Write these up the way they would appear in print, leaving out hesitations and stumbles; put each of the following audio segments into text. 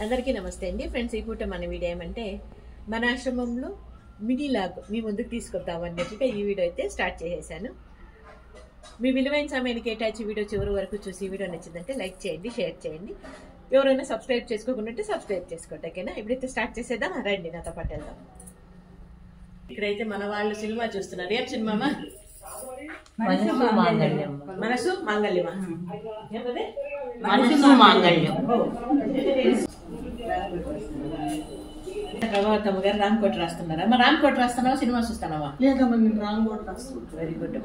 అందరికీ నమస్తే అండి ఫ్రెండ్స్. ఈ పూట మన వీడియో ఏమంటే మన ఆశ్రమంలో మినీ లాగ్ మీ ముందుకు తీసుకొద్దాం అన్నట్టుగా ఈ వీడియో అయితే స్టార్ట్ చేసేసాను. మీ విలువైన సమయానికి కేటాయించి వీడియో చివరి వరకు చూసి వీడియో నచ్చిందంటే లైక్ చేయండి, షేర్ చేయండి. ఎవరైనా సబ్స్క్రైబ్ చేసుకోకుండా సబ్స్క్రైబ్ చేసుకోండి. ఓకేనా? ఇప్పుడైతే స్టార్ట్ చేసేద్దాం. రండి నాతో పాటు వెళ్దాం. ఇక్కడైతే మన వాళ్ళు సినిమా చూస్తున్నారు. ఏం సినిమా? మనసు మాంగళ్యమా? మనసు మాంగళ్యం. ప్రభావతమ్మ గారు రామ్కోట్ రాస్తున్నారా? మా రామ్కోట్ రాస్తున్నావా, సినిమా చూస్తున్నావా? లేదమ్మా, నేను రాంగోట్ రాస్తున్నాను. Very good.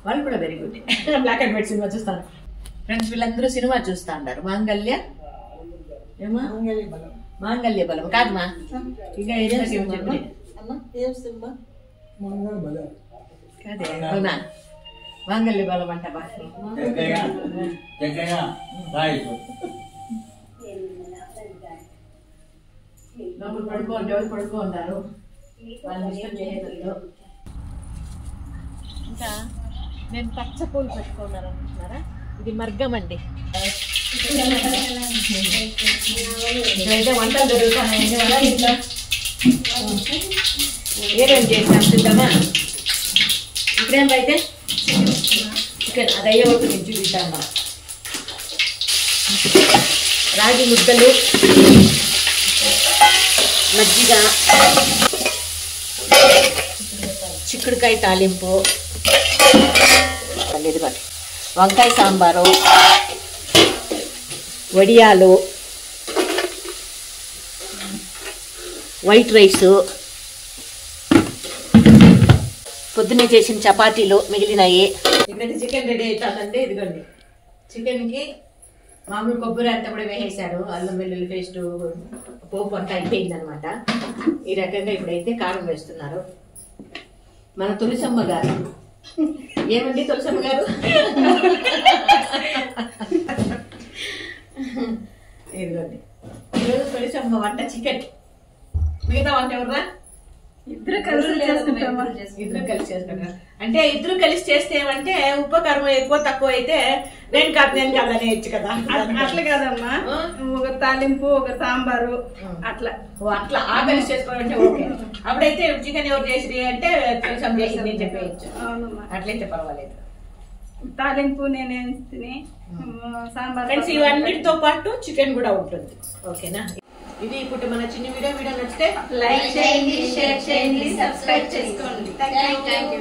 వాళ్ళు కూడా very good. Black and white cinema చూస్తాను. ఫ్రెండ్స్ వీళ్ళందరూ సినిమా చూస్తా అన్నారు. మాంగళ్య ఏమా? మాంగళ్య బలం కాదమ్మా. ఇంకా ఏం చెప్పండి. కాదే అవునా? మాంగళ్య బలం అంట. లోపల పడుకోండి, ఎవరు పడుకో ఉన్నారు వాళ్ళు ఇష్టం చేయగలరు. ఇంకా నేను పచ్చ పూలు పెట్టుకున్నాను అనుకుంటున్నారా? ఇది మర్గం అండి. ఇక్కడైతే వంటలు జరుగుతున్నాయండి. వాళ్ళ ఇంట్లో ఏమేమి చేసినాం చూద్దామా? ఇక్కడేం అయితే చికెన్ అది అయ్యే వరకు నుంచి చూద్దామా. రాగి ముద్దలు, మజ్జిగ, చిక్కుడుకాయ తాలింపు, ఇదిగోండి వంకాయ సాంబారు, వడియాలు, వైట్ రైసు, పొద్దున్నే చేసిన చపాతీలు మిగిలినాయి. ఇక్కడైతే చికెన్ రెడీ అవుతుందండి. ఇదిగోండి చికెన్కి మామూలు కొబ్బరి అంతా కూడా వేసేసాడు. అల్లం వెల్లుల్లి పేస్ట్, పోపు అంతా అయిపోయింది అనమాట. ఈ రకంగా ఇప్పుడైతే కారం వేస్తున్నారు మన తులసమ్మ గారు. ఏమండి తులసమ్మ గారు? ఇదిగోండి ఈరోజు తులసమ్మ వంట చికెన్. మిగతా వంట ఎవరా? ఇద్దరు కలిసి చేసుకుంటారు. అంటే ఇద్దరు కలిసి చేస్తే ఏమంటే ఉప్పు కారం ఎక్కువ తక్కువ అయితే నేను కాదని వేయచ్చు కదా. అట్లా కాదమ్మా, ఒక తాలింపు ఒక సాంబారు అట్లా అట్లా ఆ కలిసి చేసుకోవాలంటే ఓకే. అప్పుడైతే చికెన్ ఎవరు చేసి అంటే కొంచెం చేసింది అని చెప్పేయచ్చు. అట్లయితే పర్వాలేదు. తాలింపు నేనే తిని సాంబార్. ఫ్రెండ్స్ ఇవన్నిటితో పాటు చికెన్ కూడా ఉంటుంది. ఓకేనా? ఇది ఇప్పుడు మన చిన్న వీడియో నచ్చితే లైక్ చేయండి, షేర్ చేయండి, సబ్స్క్రైబ్ చేసుకోండి. Thank you.